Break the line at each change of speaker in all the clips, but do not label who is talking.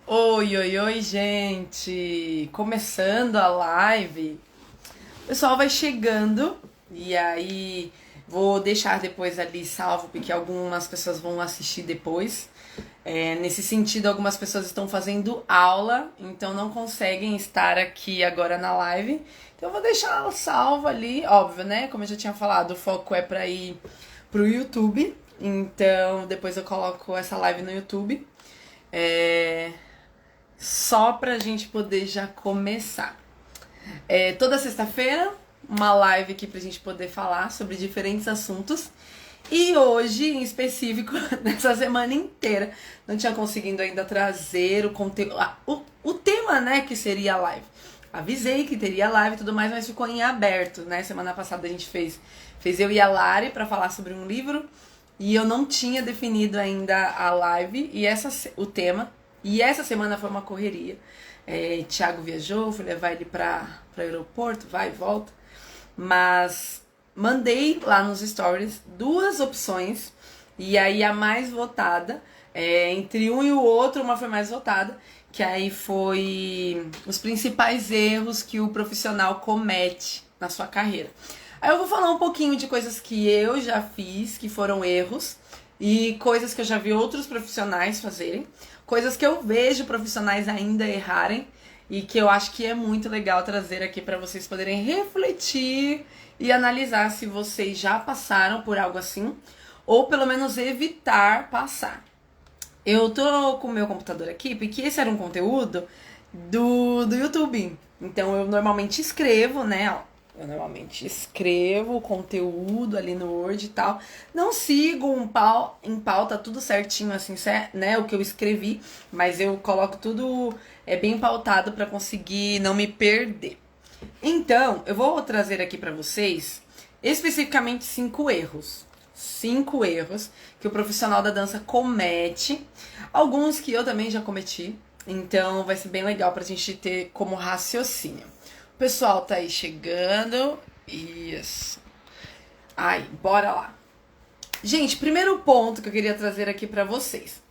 Oi, oi, oi, gente! Começando a live. O pessoal vai chegando e aí vou deixar depois ali salvo, porque algumas pessoas vão assistir depois. Nesse sentido, algumas pessoas estão fazendo aula, então não conseguem estar aqui agora na live. Então eu vou deixar salvo ali, óbvio, né? Como eu já tinha falado, o foco é para ir pro YouTube. Então depois eu coloco essa live no YouTube. É, Só pra gente poder já começar. Toda sexta-feira, uma live aqui pra gente poder falar sobre diferentes assuntos. E hoje, em específico, nessa semana inteira, não tinha conseguido ainda trazer o conteúdo, o tema, né, que seria a live. Avisei que teria live e tudo mais, mas ficou em aberto, né? Semana passada a gente fez eu e a Lari pra falar sobre um livro e eu não tinha definido ainda a live e o tema. E essa semana foi uma correria. Thiago viajou, fui levar ele para o aeroporto, vai e volta. Mas mandei lá nos stories duas opções. E aí a mais votada, entre um e o outro, uma foi mais votada. Que aí foi os principais erros que o profissional comete na sua carreira. Aí eu vou falar um pouquinho de coisas que eu já fiz, que foram erros. E coisas que eu já vi outros profissionais fazerem. Coisas que eu vejo profissionais ainda errarem e que eu acho que é muito legal trazer aqui para vocês poderem refletir e analisar se vocês já passaram por algo assim ou pelo menos evitar passar. Eu tô com o meu computador aqui porque esse era um conteúdo do YouTube. Então eu normalmente escrevo, né? Ó, eu normalmente escrevo o conteúdo ali no Word e tal. Não sigo em pauta tudo certinho, assim, né? O que eu escrevi, mas eu coloco tudo bem pautado para conseguir não me perder. Então, eu vou trazer aqui para vocês especificamente 5 erros. 5 erros que o profissional da dança comete. Alguns que eu também já cometi. Então, vai ser bem legal pra gente ter como raciocínio. O pessoal tá aí chegando. Isso. Ai, bora lá. Gente, primeiro ponto que eu queria trazer aqui pra vocês.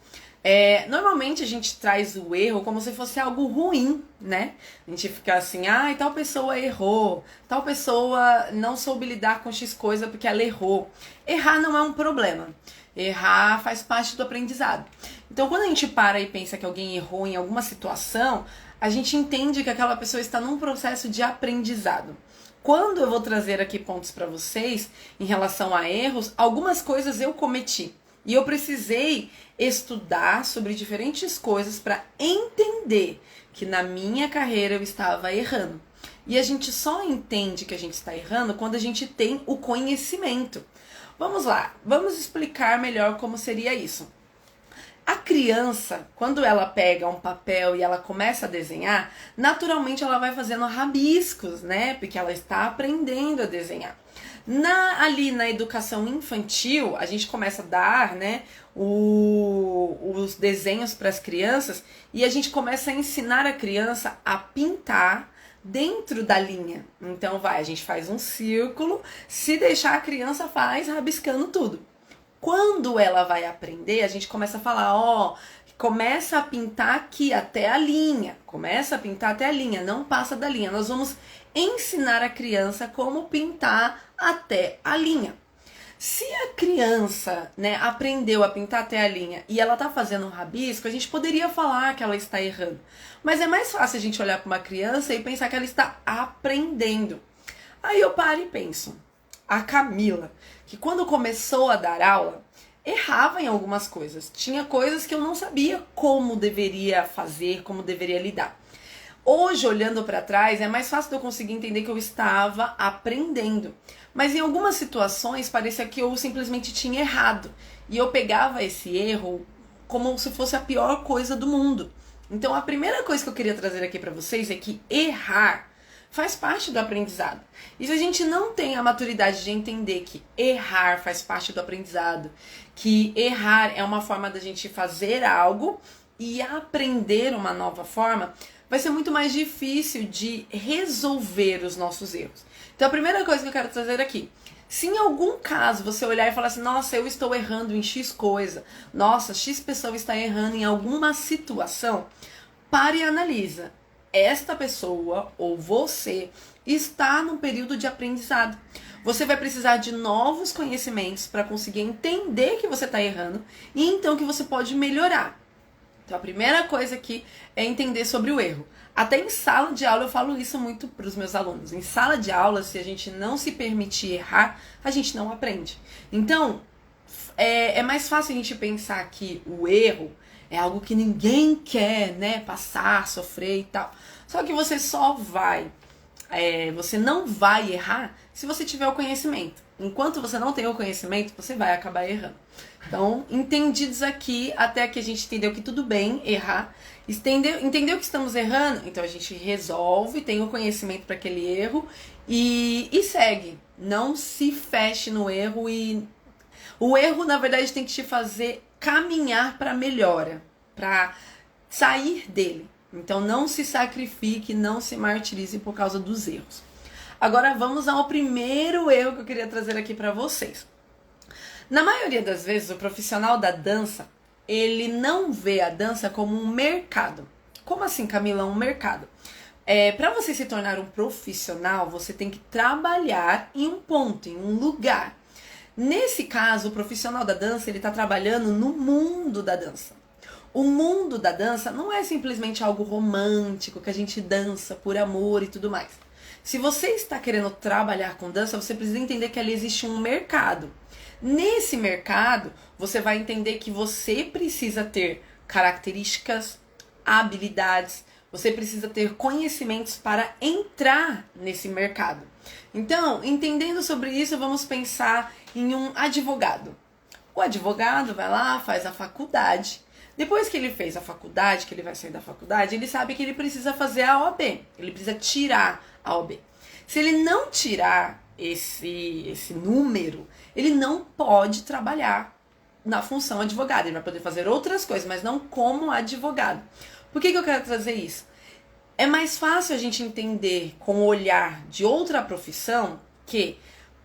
Normalmente a gente traz o erro como se fosse algo ruim, né? A gente fica assim, ai, tal pessoa errou, tal pessoa não soube lidar com X coisa porque ela errou. Errar não é um problema. Errar faz parte do aprendizado. Então, quando a gente para e pensa que alguém errou em alguma situação, a gente entende que aquela pessoa está num processo de aprendizado. Quando eu vou trazer aqui pontos para vocês em relação a erros, algumas coisas eu cometi. E eu precisei estudar sobre diferentes coisas para entender que na minha carreira eu estava errando. E a gente só entende que a gente está errando quando a gente tem o conhecimento. Vamos lá, vamos explicar melhor como seria isso. A criança, quando ela pega um papel e ela começa a desenhar, naturalmente ela vai fazendo rabiscos, né? Porque ela está aprendendo a desenhar. Ali na educação infantil, a gente começa a dar, né, os desenhos para as crianças e a gente começa a ensinar a criança a pintar dentro da linha. Então a gente faz um círculo, se deixar a criança faz rabiscando tudo. Quando ela vai aprender, a gente começa a falar, começa a pintar aqui até a linha. Começa a pintar até a linha, não passa da linha. Nós vamos ensinar a criança como pintar até a linha. Se a criança, né, aprendeu a pintar até a linha e ela tá fazendo um rabisco, a gente poderia falar que ela está errando. Mas é mais fácil a gente olhar para uma criança e pensar que ela está aprendendo. Aí eu paro e penso, a Camila, que quando começou a dar aula, errava em algumas coisas. Tinha coisas que eu não sabia como deveria fazer, como deveria lidar. Hoje, olhando para trás, é mais fácil de eu conseguir entender que eu estava aprendendo. Mas em algumas situações, parecia que eu simplesmente tinha errado. E eu pegava esse erro como se fosse a pior coisa do mundo. Então, a primeira coisa que eu queria trazer aqui para vocês é que errar faz parte do aprendizado. E se a gente não tem a maturidade de entender que errar faz parte do aprendizado, que errar é uma forma da gente fazer algo e aprender uma nova forma, vai ser muito mais difícil de resolver os nossos erros. Então a primeira coisa que eu quero trazer aqui, se em algum caso você olhar e falar assim, nossa, eu estou errando em X coisa, nossa, X pessoa está errando em alguma situação, pare e analisa. Esta pessoa ou você está num período de aprendizado. Você vai precisar de novos conhecimentos para conseguir entender que você está errando e então que você pode melhorar. Então a primeira coisa aqui é entender sobre o erro. Até em sala de aula eu falo isso muito para os meus alunos. Em sala de aula, se a gente não se permitir errar, a gente não aprende. Então, é mais fácil a gente pensar que o erro é algo que ninguém quer, né, passar, sofrer e tal. Só que você você não vai errar se você tiver o conhecimento. Enquanto você não tem o conhecimento, você vai acabar errando. Então, entendidos aqui, até que a gente entendeu que tudo bem errar, entendeu que estamos errando, então a gente resolve, tem o conhecimento para aquele erro e segue. Não se feche no erro e o erro, na verdade, tem que te fazer caminhar para melhora, para sair dele. Então não se sacrifique, não se martirize por causa dos erros. Agora vamos ao primeiro erro que eu queria trazer aqui para vocês. Na maioria das vezes, o profissional da dança, ele não vê a dança como um mercado. Como assim, Camila, um mercado? Para você se tornar um profissional, você tem que trabalhar em um ponto, em um lugar. Nesse caso, o profissional da dança, ele está trabalhando no mundo da dança. O mundo da dança não é simplesmente algo romântico, que a gente dança por amor e tudo mais. Se você está querendo trabalhar com dança, você precisa entender que ali existe um mercado. Nesse mercado, você vai entender que você precisa ter características, habilidades, você precisa ter conhecimentos para entrar nesse mercado. Então, entendendo sobre isso, vamos pensar em um advogado. O advogado vai lá, faz a faculdade. Depois que ele fez a faculdade, que ele vai sair da faculdade, ele sabe que ele precisa fazer a OAB. Ele precisa tirar a OAB. Se ele não tirar esse número, ele não pode trabalhar na função advogado. Ele vai poder fazer outras coisas, mas não como advogado. Por que eu quero trazer isso? É mais fácil a gente entender com o olhar de outra profissão que,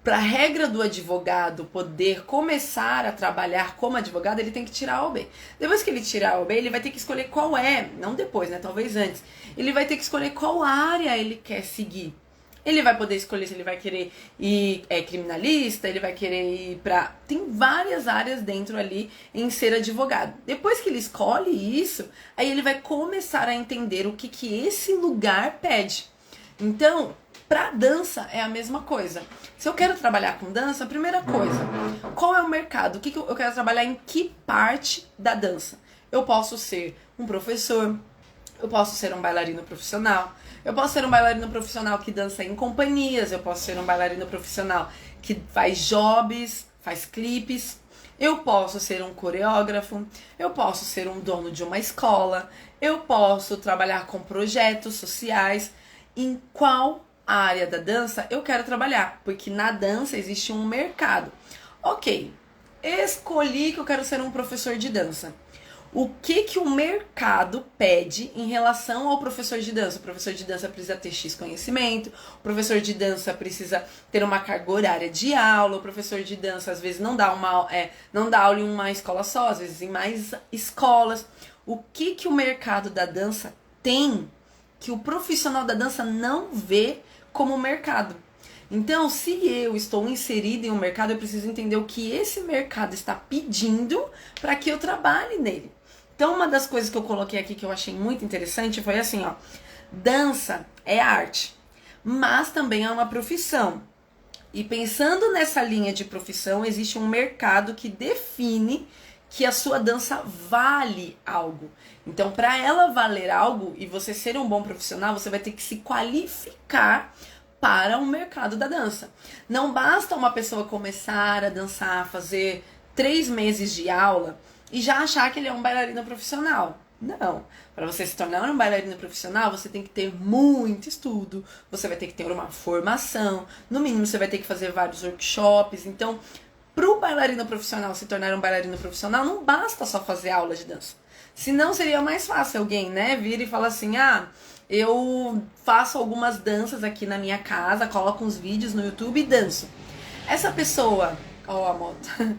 para a regra do advogado poder começar a trabalhar como advogado, ele tem que tirar a OAB. Depois que ele tirar a OAB, ele vai ter que escolher qual não depois, né? Talvez antes. Ele vai ter que escolher qual área ele quer seguir. Ele vai poder escolher se ele vai querer ir criminalista, ele vai querer ir pra... Tem várias áreas dentro ali em ser advogado. Depois que ele escolhe isso, aí ele vai começar a entender o que esse lugar pede. Então, pra dança é a mesma coisa. Se eu quero trabalhar com dança, a primeira coisa, qual é o mercado? O que eu quero trabalhar em que parte da dança? Eu posso ser um professor, eu posso ser um bailarino profissional, eu posso ser um bailarino profissional que dança em companhias, eu posso ser um bailarino profissional que faz jobs, faz clipes, eu posso ser um coreógrafo, eu posso ser um dono de uma escola, eu posso trabalhar com projetos sociais. Em qual área da dança eu quero trabalhar? Porque na dança existe um mercado. Ok, escolhi que eu quero ser um professor de dança. O que o mercado pede em relação ao professor de dança? O professor de dança precisa ter X conhecimento, o professor de dança precisa ter uma carga horária de aula, o professor de dança às vezes não dá aula em uma escola só, às vezes em mais escolas. O que o mercado da dança tem que o profissional da dança não vê como mercado? Então, se eu estou inserido em um mercado, eu preciso entender o que esse mercado está pedindo para que eu trabalhe nele. Então, uma das coisas que eu coloquei aqui que eu achei muito interessante foi assim, ó. Dança é arte, mas também é uma profissão. E pensando nessa linha de profissão, existe um mercado que define que a sua dança vale algo. Então, para ela valer algo e você ser um bom profissional, você vai ter que se qualificar para o mercado da dança. Não basta uma pessoa começar a dançar, fazer 3 meses de aula e já achar que ele é um bailarino profissional. Não. Para você se tornar um bailarino profissional, você tem que ter muito estudo, você vai ter que ter uma formação, no mínimo você vai ter que fazer vários workshops. Então, para o bailarino profissional se tornar um bailarino profissional, não basta só fazer aula de dança. Senão seria mais fácil alguém, né, vir e falar assim, eu faço algumas danças aqui na minha casa, coloco uns vídeos no YouTube e danço. Essa pessoa, a moto,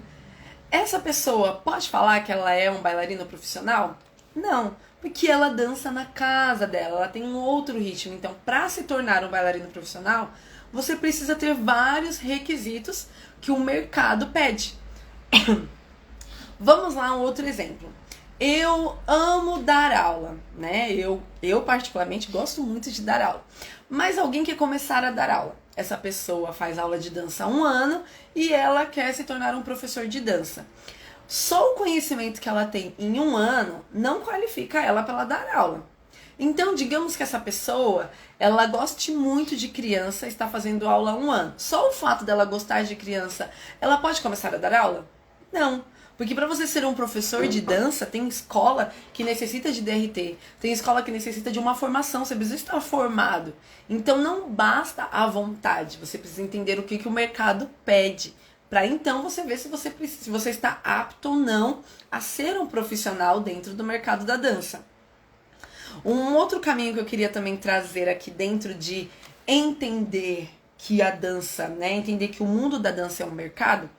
essa pessoa pode falar que ela é um bailarino profissional? Não, Porque ela dança na casa dela, ela tem um outro ritmo. Então, para se tornar um bailarino profissional, você precisa ter vários requisitos que o mercado pede. Vamos lá, um outro exemplo. Eu amo dar aula, né? Eu particularmente gosto muito de dar aula. Mas alguém quer começar a dar aula. Essa pessoa faz aula de dança há 1 ano e ela quer se tornar um professor de dança. Só o conhecimento que ela tem em 1 ano não qualifica ela para dar aula. Então, digamos que essa pessoa, ela goste muito de criança, está fazendo aula há 1 ano. Só o fato dela gostar de criança, ela pode começar a dar aula? Não. Porque para você ser um professor de dança, tem escola que necessita de DRT, tem escola que necessita de uma formação, você precisa estar formado. Então não basta a vontade, você precisa entender o que o mercado pede, para então você ver se você está apto ou não a ser um profissional dentro do mercado da dança. Um outro caminho que eu queria também trazer aqui dentro de entender que a dança, né, entender que o mundo da dança é um mercado.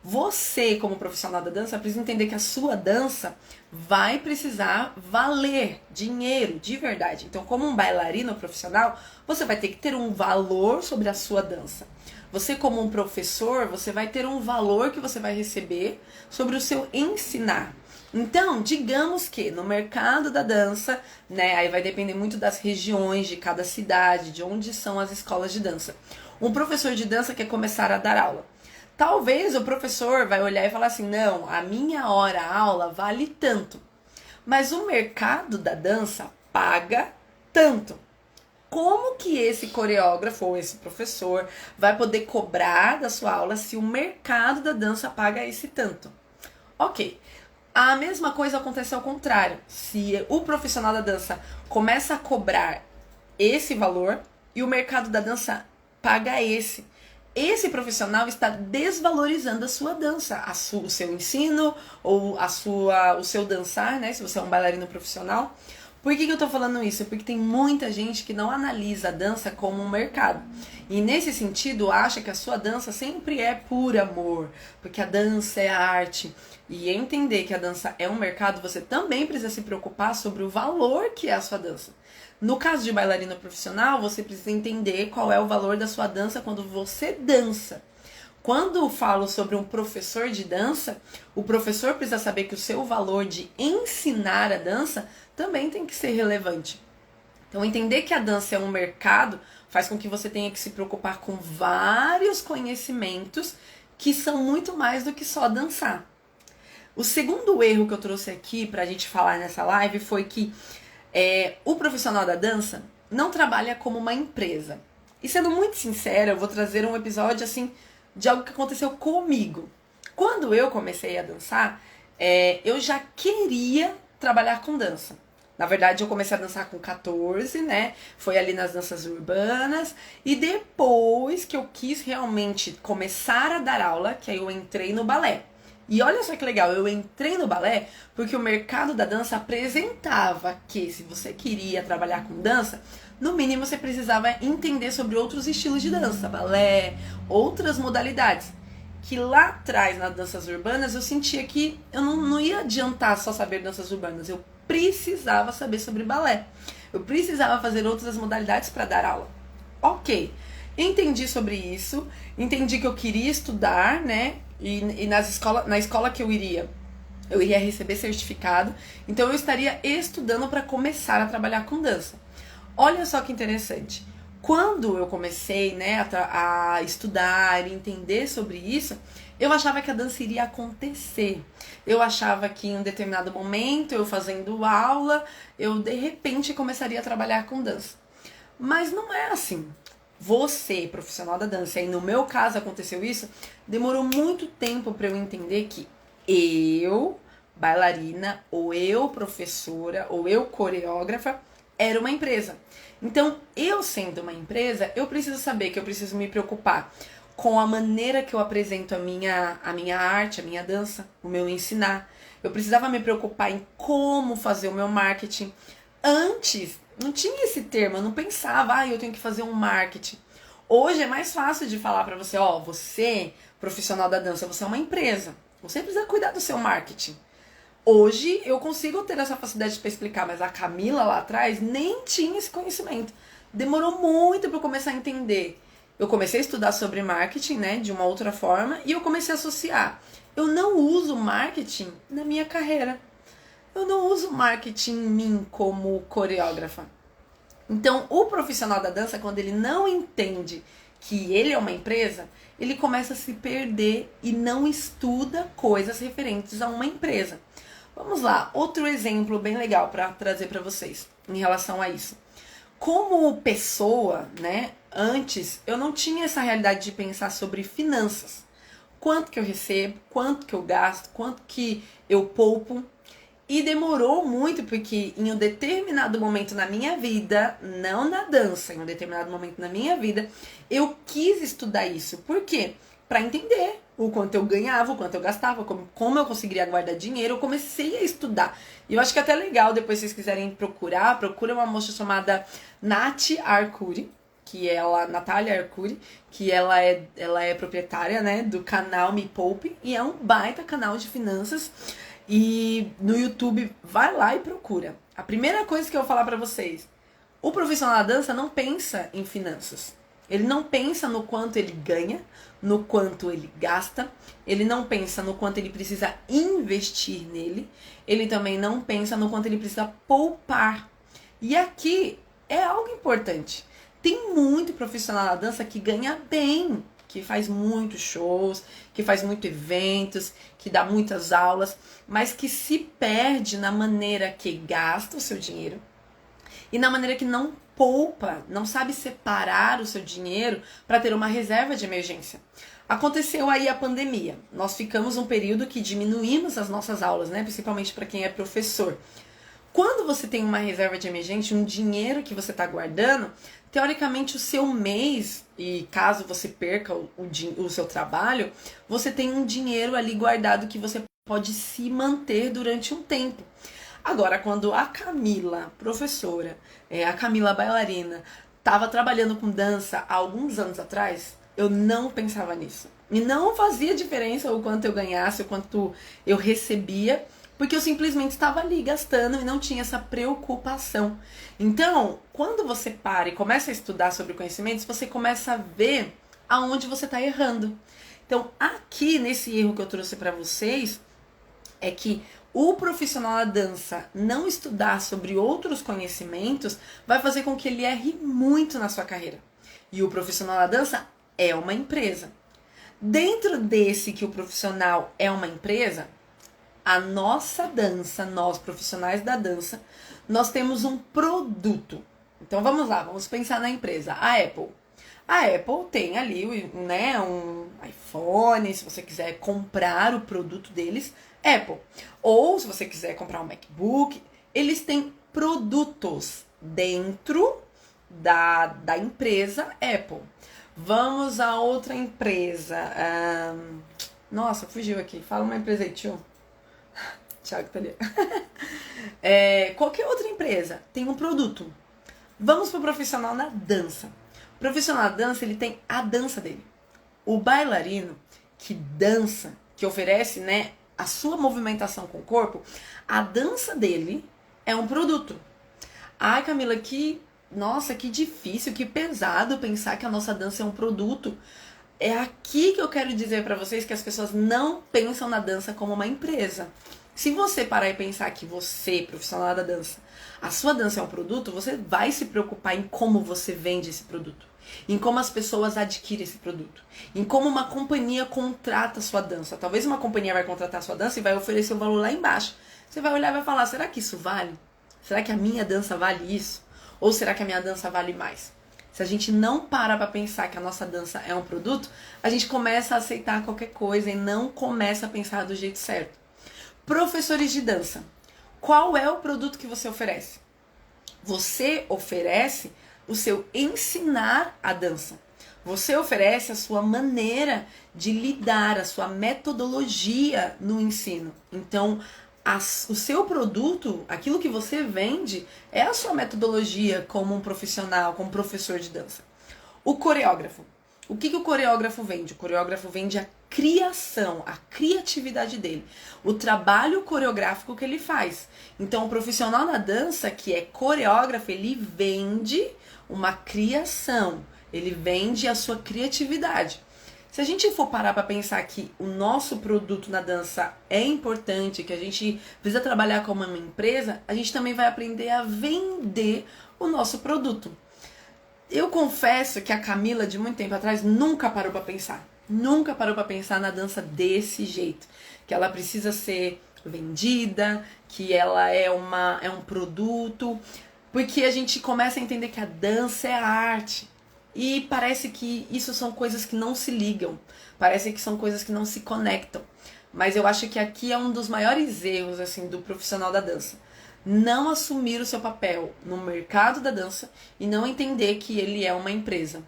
Você, como profissional da dança, precisa entender que a sua dança vai precisar valer dinheiro, de verdade. Então, como um bailarino profissional, você vai ter que ter um valor sobre a sua dança. Você, como um professor, você vai ter um valor que você vai receber sobre o seu ensinar. Então, digamos que no mercado da dança, né, aí vai depender muito das regiões de cada cidade, de onde são as escolas de dança. Um professor de dança quer começar a dar aula. Talvez o professor vai olhar e falar assim, não, a minha hora-aula vale tanto. Mas o mercado da dança paga tanto. Como que esse coreógrafo ou esse professor vai poder cobrar da sua aula se o mercado da dança paga esse tanto? Ok. A mesma coisa acontece ao contrário. Se o profissional da dança começa a cobrar esse valor e o mercado da dança paga esse profissional está desvalorizando a sua dança, o seu ensino ou o seu dançar, né? Se você é um bailarino profissional. Por que eu tô falando isso? Porque tem muita gente que não analisa a dança como um mercado. E nesse sentido, acha que a sua dança sempre é por amor, porque a dança é a arte. E entender que a dança é um mercado, você também precisa se preocupar sobre o valor que é a sua dança. No caso de bailarina profissional, você precisa entender qual é o valor da sua dança quando você dança. Quando eu falo sobre um professor de dança, o professor precisa saber que o seu valor de ensinar a dança também tem que ser relevante. Então, entender que a dança é um mercado faz com que você tenha que se preocupar com vários conhecimentos que são muito mais do que só dançar. O segundo erro que eu trouxe aqui pra gente falar nessa live foi que o profissional da dança não trabalha como uma empresa. E sendo muito sincera, eu vou trazer um episódio assim de algo que aconteceu comigo. Quando eu comecei a dançar, eu já queria trabalhar com dança. Na verdade, eu comecei a dançar com 14, né? Foi ali nas danças urbanas. E depois que eu quis realmente começar a dar aula, que aí eu entrei no balé. E olha só que legal, eu entrei no balé porque o mercado da dança apresentava que se você queria trabalhar com dança, no mínimo você precisava entender sobre outros estilos de dança, balé, outras modalidades. Que lá atrás, nas danças urbanas, eu sentia que eu não ia adiantar só saber danças urbanas, eu precisava saber sobre balé. Eu precisava fazer outras modalidades para dar aula. Ok, entendi sobre isso, entendi que eu queria estudar, né? E na escola que eu iria receber certificado, então eu estaria estudando para começar a trabalhar com dança. Olha só que interessante. Quando eu comecei, né, a estudar e entender sobre isso, eu achava que a dança iria acontecer. Eu achava que em um determinado momento, eu fazendo aula, eu de repente começaria a trabalhar com dança. Mas não é assim. Você, profissional da dança, e no meu caso aconteceu isso, demorou muito tempo para eu entender que eu, bailarina, ou eu, professora, ou eu, coreógrafa, era uma empresa. Então, eu sendo uma empresa, eu preciso saber que eu preciso me preocupar com a maneira que eu apresento a minha arte, a minha dança, o meu ensinar. Eu precisava me preocupar em como fazer o meu marketing. Antes, não tinha esse termo, eu não pensava, eu tenho que fazer um marketing. Hoje é mais fácil de falar pra você, você, profissional da dança, você é uma empresa. Você precisa cuidar do seu marketing. Hoje eu consigo ter essa facilidade para explicar, mas a Camila lá atrás nem tinha esse conhecimento. Demorou muito para eu começar a entender. Eu comecei a estudar sobre marketing, né, de uma outra forma, e eu comecei a associar. Eu não uso marketing na minha carreira. Eu não uso marketing em mim como coreógrafa. Então, o profissional da dança, quando ele não entende que ele é uma empresa, ele começa a se perder e não estuda coisas referentes a uma empresa. Vamos lá, outro exemplo bem legal para trazer para vocês em relação a isso. Como pessoa, né, antes eu não tinha essa realidade de pensar sobre finanças. Quanto que eu recebo, quanto que eu gasto, quanto que eu poupo. E demorou muito porque em um determinado momento na minha vida, não na dança, em um determinado momento na minha vida, eu quis estudar isso. Por quê? Para entender o quanto eu ganhava, o quanto eu gastava, como eu conseguiria guardar dinheiro. Eu comecei a estudar. E eu acho que é até legal, depois se vocês quiserem procura uma moça chamada Nath Arcuri, Natália Arcuri, que ela é proprietária, né, do canal Me Poupe, e é um baita canal de finanças. E no YouTube, vai lá e procura. A primeira coisa que eu vou falar pra vocês, o profissional da dança não pensa em finanças. Ele não pensa no quanto ele ganha, no quanto ele gasta. Ele não pensa no quanto ele precisa investir nele. Ele também não pensa no quanto ele precisa poupar. E aqui é algo importante. Tem muito profissional da dança que ganha bem, que faz muitos shows, que faz muitos eventos, que dá muitas aulas, mas que se perde na maneira que gasta o seu dinheiro e na maneira que não poupa, não sabe separar o seu dinheiro para ter uma reserva de emergência. Aconteceu aí a pandemia. Nós ficamos um período que diminuímos as nossas aulas, né? Principalmente para quem é professor. Quando você tem uma reserva de emergência, um dinheiro que você está guardando, teoricamente o seu mês, e caso você perca o seu trabalho, você tem um dinheiro ali guardado que você pode se manter durante um tempo. Agora, quando a Camila, professora, a Camila bailarina, estava trabalhando com dança há alguns anos atrás, eu não pensava nisso. E não fazia diferença o quanto eu ganhasse, o quanto eu recebia, porque eu simplesmente estava ali gastando e não tinha essa preocupação. Então, quando você para e começa a estudar sobre conhecimentos, você começa a ver aonde você está errando. Então, aqui nesse erro que eu trouxe para vocês, é que o profissional da dança não estudar sobre outros conhecimentos vai fazer com que ele erre muito na sua carreira. E o profissional da dança é uma empresa. Dentro desse que o profissional é uma empresa, a nossa dança, nós profissionais da dança, nós temos um produto. Então vamos lá, vamos pensar na empresa, a Apple. A Apple tem ali, né, um iPhone, se você quiser comprar o produto deles, Apple. Ou se você quiser comprar um MacBook, eles têm produtos dentro da empresa Apple. Vamos a outra empresa. Nossa, fugiu aqui. Fala uma empresa aí, tio. Thiago tá ali. Qualquer outra empresa tem um produto. Vamos pro profissional na dança. O profissional da dança, ele tem a dança dele. O bailarino que dança, que oferece, né, a sua movimentação com o corpo, a dança dele é um produto. Ai, Camila, nossa, que difícil, que pesado pensar que a nossa dança é um produto. É aqui que eu quero dizer pra vocês que as pessoas não pensam na dança como uma empresa. Se você parar e pensar que você, profissional da dança, a sua dança é um produto, você vai se preocupar em como você vende esse produto, em como as pessoas adquirem esse produto, em como uma companhia contrata a sua dança. Talvez uma companhia vai contratar a sua dança e vai oferecer um valor lá embaixo. Você vai olhar e vai falar, será que isso vale? Será que a minha dança vale isso? Ou será que a minha dança vale mais? Se a gente não para pra pensar que a nossa dança é um produto, a gente começa a aceitar qualquer coisa e não começa a pensar do jeito certo. Professores de dança. Qual é o produto que você oferece? Você oferece o seu ensinar a dança. Você oferece a sua maneira de lidar, a sua metodologia no ensino. Então, o seu produto, aquilo que você vende, é a sua metodologia como um profissional, como professor de dança. O coreógrafo. O que o coreógrafo vende? O coreógrafo vende a criação, a criatividade dele, o trabalho coreográfico que ele faz. Então, o profissional na dança, que é coreógrafo, ele vende uma criação, ele vende a sua criatividade. Se a gente for parar para pensar que o nosso produto na dança é importante, que a gente precisa trabalhar como uma empresa, a gente também vai aprender a vender o nosso produto. Eu confesso que a Camila, de muito tempo atrás, nunca parou para pensar. Nunca parou para pensar na dança desse jeito. Que ela precisa ser vendida, que ela é um produto. Porque a gente começa a entender que a dança é a arte. E parece que isso são coisas que não se ligam. Parece que são coisas que não se conectam. Mas eu acho que aqui é um dos maiores erros assim, do profissional da dança. Não assumir o seu papel no mercado da dança e não entender que ele é uma empresa.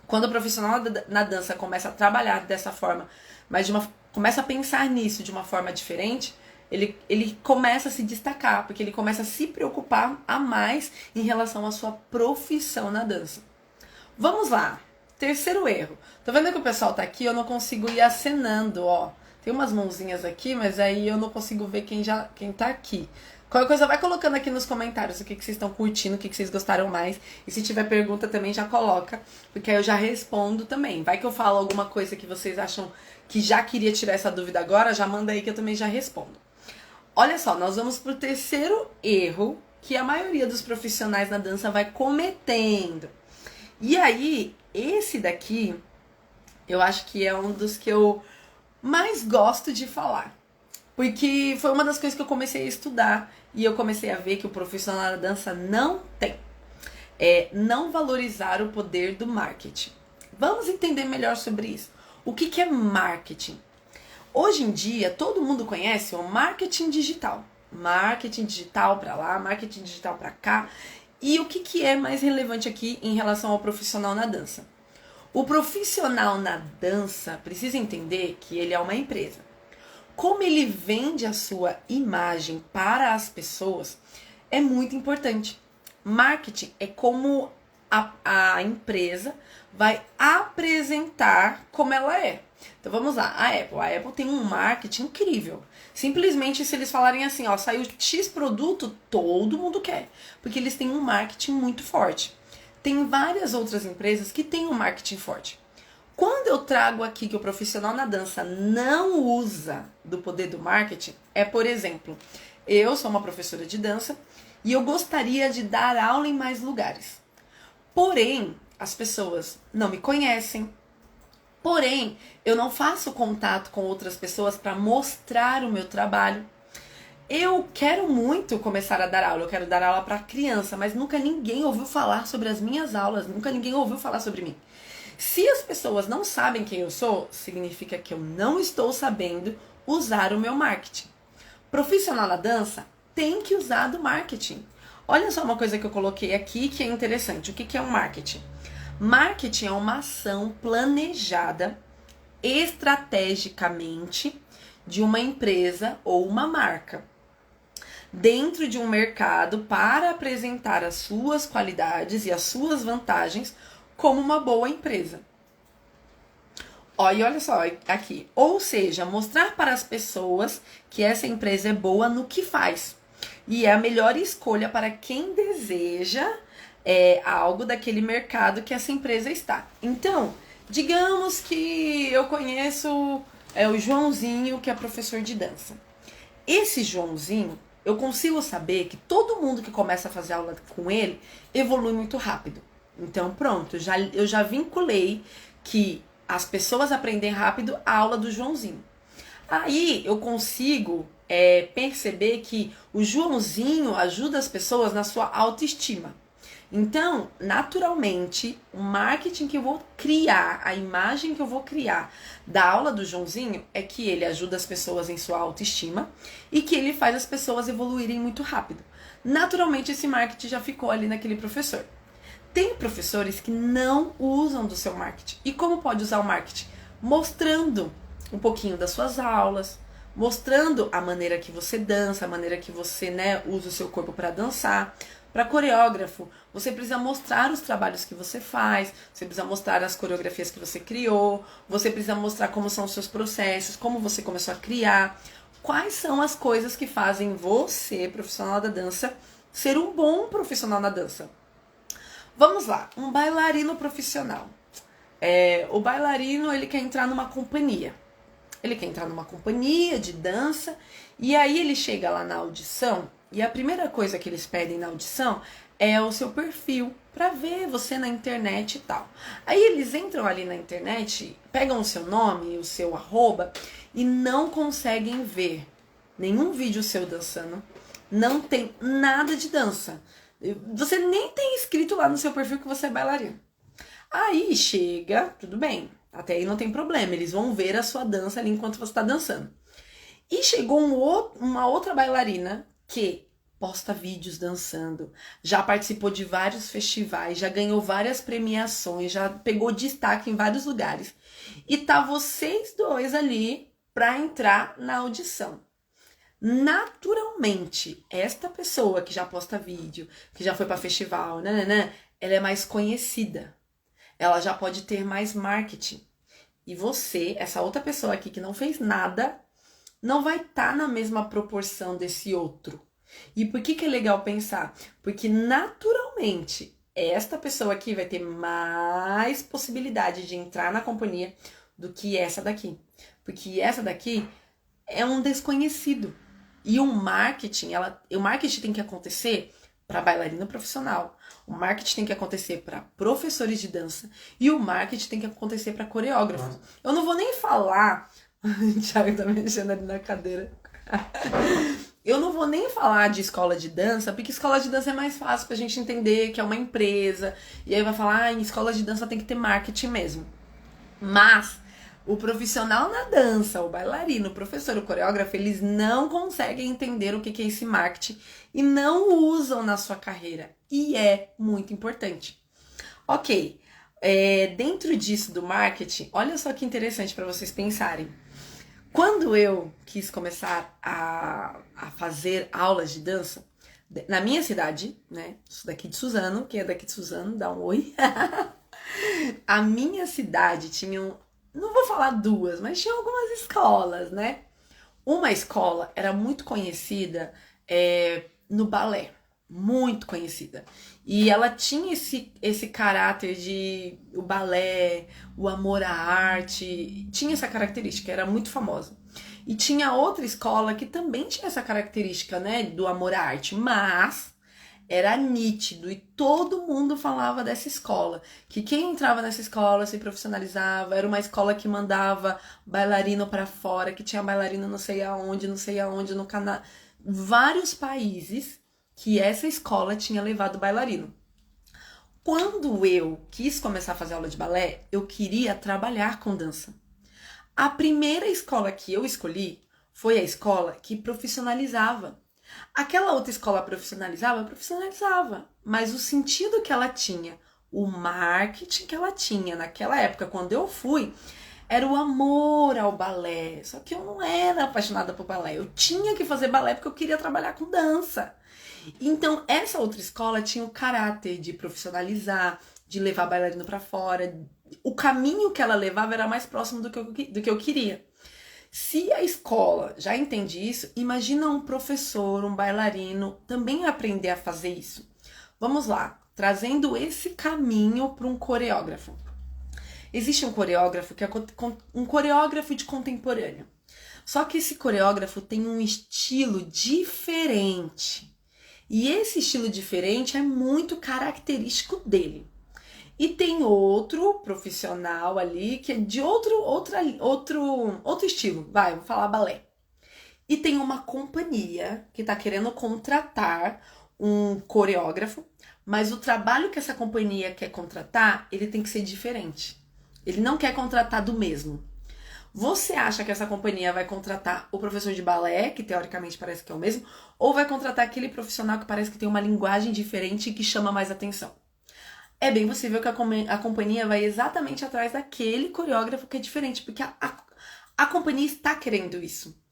Quando o profissional na dança começa a trabalhar dessa forma, mas começa a pensar nisso de uma forma diferente, ele começa a se destacar, porque ele começa a se preocupar a mais em relação à sua profissão na dança. Vamos lá, terceiro erro. Tô vendo que o pessoal tá aqui, eu não consigo ir acenando, ó. Tem umas mãozinhas aqui, mas aí eu não consigo ver quem tá aqui. Qualquer coisa vai colocando aqui nos comentários o que vocês estão curtindo, o que vocês gostaram mais. E se tiver pergunta também já coloca, porque aí eu já respondo também. Vai que eu falo alguma coisa que vocês acham que já queria tirar essa dúvida agora, já manda aí que eu também já respondo. Olha só, nós vamos pro terceiro erro que a maioria dos profissionais na dança vai cometendo. E aí, esse daqui, eu acho que é um dos que eu mais gosto de falar. Porque foi uma das coisas que eu comecei a estudar e eu comecei a ver que o profissional da dança não tem. É não valorizar o poder do marketing. Vamos entender melhor sobre isso. O que é marketing? Hoje em dia, todo mundo conhece o marketing digital. Marketing digital para lá, marketing digital para cá. E o que é mais relevante aqui em relação ao profissional na dança? O profissional na dança precisa entender que ele é uma empresa. Como ele vende a sua imagem para as pessoas é muito importante. Marketing é como a empresa vai apresentar como ela é. Então vamos lá, a Apple tem um marketing incrível. Simplesmente se eles falarem assim, ó, saiu X produto, todo mundo quer. Porque eles têm um marketing muito forte. Tem várias outras empresas que têm um marketing forte. Quando eu trago aqui que o profissional na dança não usa do poder do marketing, é, por exemplo, eu sou uma professora de dança e eu gostaria de dar aula em mais lugares. Porém, as pessoas não me conhecem. Porém, eu não faço contato com outras pessoas para mostrar o meu trabalho. Eu quero muito começar a dar aula, eu quero dar aula para criança, mas nunca ninguém ouviu falar sobre as minhas aulas, nunca ninguém ouviu falar sobre mim. Se as pessoas não sabem quem eu sou, significa que eu não estou sabendo usar o meu marketing. Profissional na dança tem que usar do marketing. Olha só uma coisa que eu coloquei aqui que é interessante. O que é um marketing? Marketing é uma ação planejada estrategicamente de uma empresa ou uma marca dentro de um mercado para apresentar as suas qualidades e as suas vantagens como uma boa empresa. Ó, e olha só aqui. Ou seja, mostrar para as pessoas que essa empresa é boa no que faz. E é a melhor escolha para quem deseja algo daquele mercado que essa empresa está. Então, digamos que eu conheço o Joãozinho, que é professor de dança. Esse Joãozinho, eu consigo saber que todo mundo que começa a fazer aula com ele evolui muito rápido. Então, pronto, eu já vinculei que as pessoas aprendem rápido a aula do Joãozinho. Aí eu consigo perceber que o Joãozinho ajuda as pessoas na sua autoestima. Então, naturalmente, o marketing que eu vou criar, a imagem que eu vou criar da aula do Joãozinho é que ele ajuda as pessoas em sua autoestima e que ele faz as pessoas evoluírem muito rápido. Naturalmente, esse marketing já ficou ali naquele professor. Tem professores que não usam do seu marketing. E como pode usar o marketing? Mostrando um pouquinho das suas aulas, mostrando a maneira que você dança, a maneira que você, né, usa o seu corpo para dançar. Para coreógrafo, você precisa mostrar os trabalhos que você faz, você precisa mostrar as coreografias que você criou, você precisa mostrar como são os seus processos, como você começou a criar, quais são as coisas que fazem você, profissional da dança, ser um bom profissional na dança. Vamos lá, um bailarino profissional. O bailarino, ele quer entrar numa companhia. Ele quer entrar numa companhia de dança e aí ele chega lá na audição e a primeira coisa que eles pedem na audição é o seu perfil para ver você na internet e tal. Aí eles entram ali na internet, pegam o seu nome, o seu arroba e não conseguem ver nenhum vídeo seu dançando, não tem nada de dança. Você nem tem escrito lá no seu perfil que você é bailarino. Aí chega, tudo bem, até aí não tem problema, eles vão ver a sua dança ali enquanto você está dançando. E chegou uma outra bailarina que posta vídeos dançando, já participou de vários festivais, já ganhou várias premiações, já pegou destaque em vários lugares. E tá vocês dois ali para entrar na audição. Naturalmente, esta pessoa que já posta vídeo, que já foi para festival, ela é mais conhecida. Ela já pode ter mais marketing. E você, essa outra pessoa aqui que não fez nada, não vai estar na mesma proporção desse outro. E por que é legal pensar? Porque naturalmente, esta pessoa aqui vai ter mais possibilidade de entrar na companhia do que essa daqui. Porque essa daqui é um desconhecido. E o marketing tem que acontecer para bailarina profissional. O marketing tem que acontecer para professores de dança. E o marketing tem que acontecer para coreógrafos. Eu não vou nem falar... O Thiago tá mexendo ali na cadeira. Eu não vou nem falar de escola de dança, porque escola de dança é mais fácil pra gente entender que é uma empresa. E aí vai falar, em escola de dança tem que ter marketing mesmo. Mas o profissional na dança, o bailarino, o professor, o coreógrafo, eles não conseguem entender o que é esse marketing e não usam na sua carreira. E é muito importante. Ok, dentro disso do marketing, olha só que interessante para vocês pensarem. Quando eu quis começar a fazer aulas de dança, na minha cidade, né? Sou daqui de Suzano, quem é daqui de Suzano, dá um oi. A minha cidade tinha, não vou falar duas, mas tinha algumas escolas, né? Uma escola era muito conhecida no balé, muito conhecida. E ela tinha esse caráter de o balé, o amor à arte, tinha essa característica, era muito famosa. E tinha outra escola que também tinha essa característica, né, do amor à arte, mas era nítido e todo mundo falava dessa escola, que quem entrava nessa escola se profissionalizava, era uma escola que mandava bailarino para fora, que tinha bailarino não sei aonde, no Canadá, vários países que essa escola tinha levado bailarino. Quando eu quis começar a fazer aula de balé, eu queria trabalhar com dança. A primeira escola que eu escolhi foi a escola que profissionalizava. Aquela outra escola profissionalizava, mas o sentido que ela tinha, o marketing que ela tinha naquela época, quando eu fui, era o amor ao balé. Só que eu não era apaixonada por balé, eu tinha que fazer balé porque eu queria trabalhar com dança. Então, essa outra escola tinha o caráter de profissionalizar, de levar bailarino pra fora. O caminho que ela levava era mais próximo do que eu queria. Se a escola já entende isso, imagina um professor, um bailarino, também aprender a fazer isso. Vamos lá, trazendo esse caminho para um coreógrafo. Existe um coreógrafo que é um coreógrafo de contemporâneo. Só que esse coreógrafo tem um estilo diferente. E esse estilo diferente é muito característico dele. E tem outro profissional ali que é de outro estilo. Vou falar balé. E tem uma companhia que está querendo contratar um coreógrafo, mas o trabalho que essa companhia quer contratar, ele tem que ser diferente. Ele não quer contratar do mesmo. Você acha que essa companhia vai contratar o professor de balé, que teoricamente parece que é o mesmo, ou vai contratar aquele profissional que parece que tem uma linguagem diferente e que chama mais atenção? É bem possível que a companhia vai exatamente atrás daquele coreógrafo que é diferente, porque a companhia está querendo isso.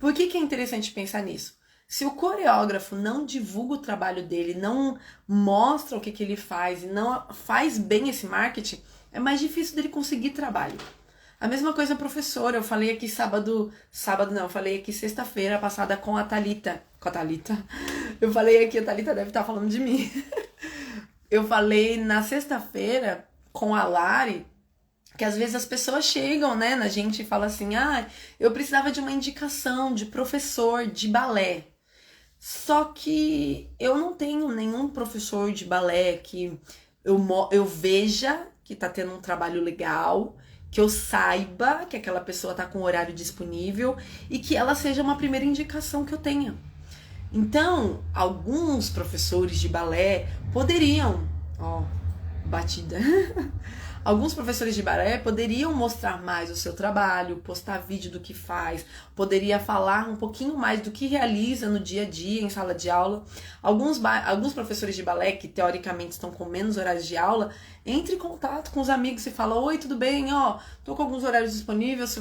Por que é interessante pensar nisso? Se o coreógrafo não divulga o trabalho dele, não mostra o que ele faz e não faz bem esse marketing, é mais difícil dele conseguir trabalho. A mesma coisa professora, eu falei aqui eu falei aqui sexta-feira passada com a Thalita. Eu falei aqui, a Thalita deve estar falando de mim. Eu falei na sexta-feira com a Lari, que às vezes as pessoas chegam, né, na gente e falam assim, eu precisava de uma indicação de professor de balé. Só que eu não tenho nenhum professor de balé que eu veja que tá tendo um trabalho legal, que eu saiba que aquela pessoa tá com o horário disponível e que ela seja uma primeira indicação que eu tenha. Então, alguns professores de balé poderiam, batida. Alguns professores de balé poderiam mostrar mais o seu trabalho, postar vídeo do que faz, poderia falar um pouquinho mais do que realiza no dia a dia em sala de aula. Alguns professores de balé que teoricamente estão com menos horários de aula, entre em contato com os amigos e fala: oi, tudo bem? Tô com alguns horários disponíveis,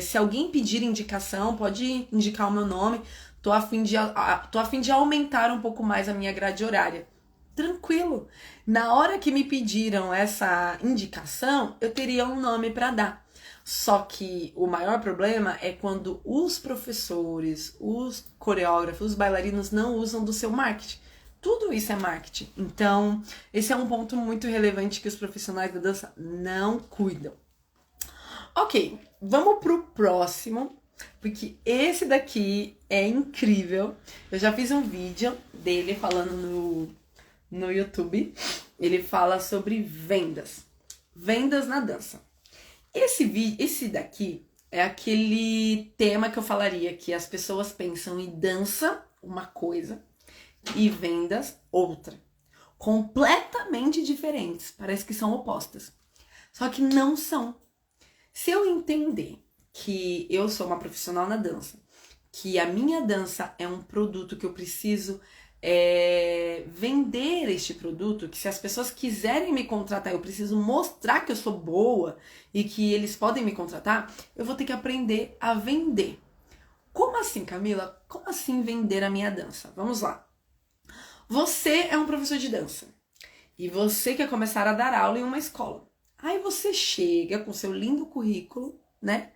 se alguém pedir indicação, pode indicar o meu nome. Tô a fim de aumentar um pouco mais a minha grade horária. Tranquilo. Na hora que me pediram essa indicação, eu teria um nome para dar. Só que o maior problema é quando os professores, os coreógrafos, os bailarinos não usam do seu marketing. Tudo isso é marketing. Então, esse é um ponto muito relevante que os profissionais da dança não cuidam. Ok, vamos pro próximo, porque esse daqui é incrível. Eu já fiz um vídeo dele falando no YouTube. Ele fala sobre vendas na dança. Esse daqui é aquele tema que eu falaria que as pessoas pensam em dança uma coisa e vendas outra, completamente diferentes, parece que são opostas, só que não são. Se eu entender que eu sou uma profissional na dança, que a minha dança é um produto que eu preciso vender este produto, que se as pessoas quiserem me contratar, eu preciso mostrar que eu sou boa e que eles podem me contratar, eu vou ter que aprender a vender. Como assim, Camila? Como assim vender a minha dança? Vamos lá. Você é um professor de dança e você quer começar a dar aula em uma escola. Aí você chega com seu lindo currículo, né?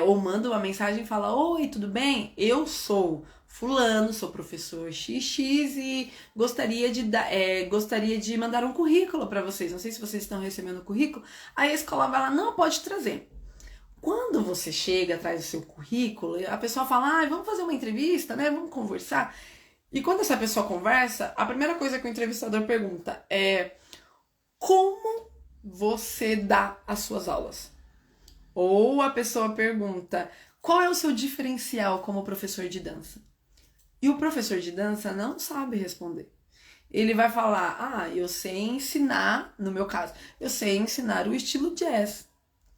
Ou manda uma mensagem e fala: oi, tudo bem? Eu sou fulano, sou professor XX e gostaria de mandar um currículo para vocês. Não sei se vocês estão recebendo o currículo. Aí a escola vai lá: não, pode trazer. Quando você chega atrás do seu currículo, a pessoa fala: vamos fazer uma entrevista, né? Vamos conversar. E quando essa pessoa conversa, a primeira coisa que o entrevistador pergunta é: como você dá as suas aulas? Ou a pessoa pergunta: qual é o seu diferencial como professor de dança? E o professor de dança não sabe responder. Ele vai falar: eu sei ensinar, no meu caso, eu sei ensinar o estilo jazz.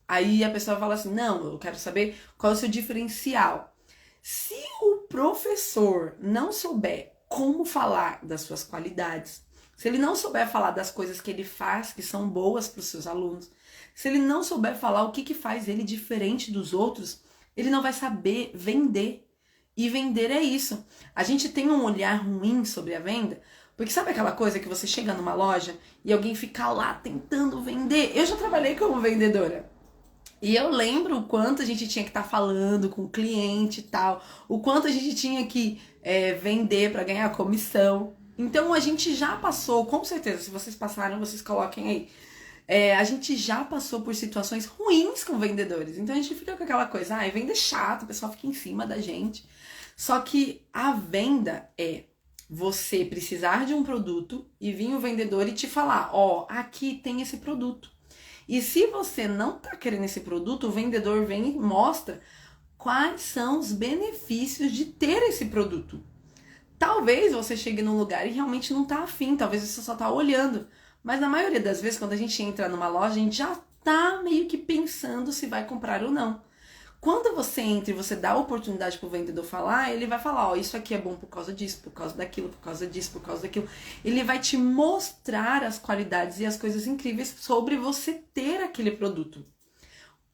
Aí a pessoa fala assim: não, eu quero saber qual é o seu diferencial. Se o professor não souber como falar das suas qualidades, se ele não souber falar das coisas que ele faz que são boas para os seus alunos, se ele não souber falar o que faz ele diferente dos outros, ele não vai saber vender. E vender é isso. A gente tem um olhar ruim sobre a venda, porque sabe aquela coisa que você chega numa loja e alguém fica lá tentando vender? Eu já trabalhei como vendedora. E eu lembro o quanto a gente tinha que estar falando com o cliente e tal, o quanto a gente tinha que vender para ganhar comissão. Então a gente já passou, com certeza, se vocês passaram, vocês coloquem aí. A gente já passou por situações ruins com vendedores. Então a gente fica com aquela coisa: venda é chato, o pessoal fica em cima da gente. Só que a venda é você precisar de um produto e vir o vendedor e te falar: aqui tem esse produto. E se você não tá querendo esse produto, o vendedor vem e mostra quais são os benefícios de ter esse produto. Talvez você chegue num lugar e realmente não tá afim, talvez você só tá olhando. Mas na maioria das vezes, quando a gente entra numa loja, a gente já tá meio que pensando se vai comprar ou não. Quando você entra e você dá a oportunidade pro vendedor falar, ele vai falar: isso aqui é bom por causa disso, por causa daquilo, por causa disso, por causa daquilo. Ele vai te mostrar as qualidades e as coisas incríveis sobre você ter aquele produto.